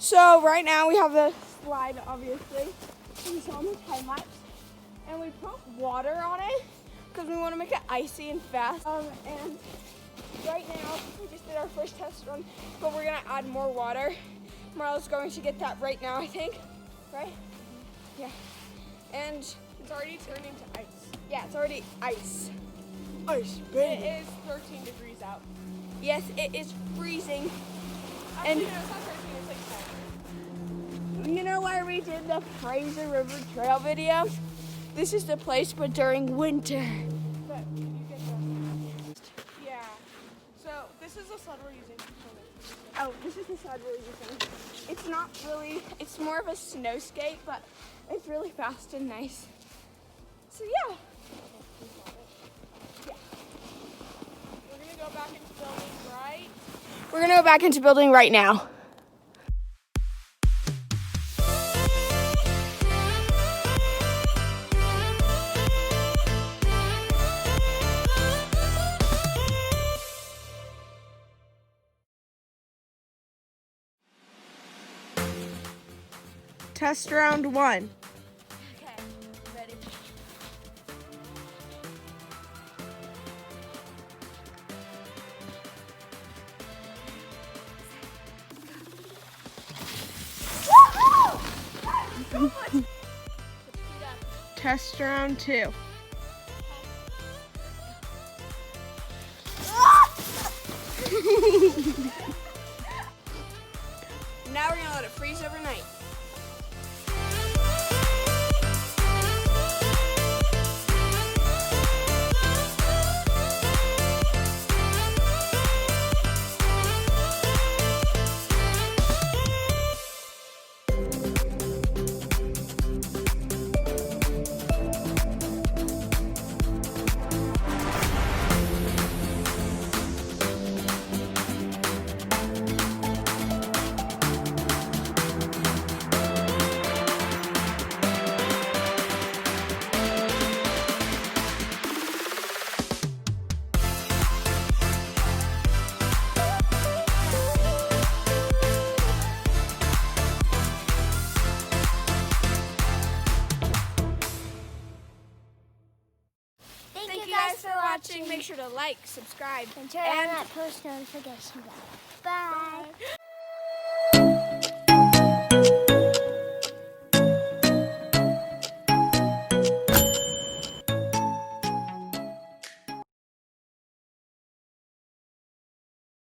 So right now we have the slide, obviously. You saw in the time lapse. And we put water on it because we want to make it icy and fast. And right now we just did our first test run, but we're gonna add more water. Marla's going to get that right now, I think. Right? Yeah. And it's already turning to ice. Yeah, it's already ice. Ice, baby. It is 13 degrees out. Yes, it is freezing. Actually, and no, it's not 13, it's like 10. You know why we did the Fraser River Trail video? This is the place, but during winter. But you get the... Yeah. So this is the sled we're using. Oh, this is the sled we're using. It's not really, it's more of a snow skate, but it's really fast and nice. So yeah. We're gonna go back into building right. We're gonna go back into building right now. Test round 1. Okay, ready. Test round 2. Now we're gonna let it freeze overnight. Thank you guys for watching. Make sure to like, subscribe, and turn on that post notification bell. Bye.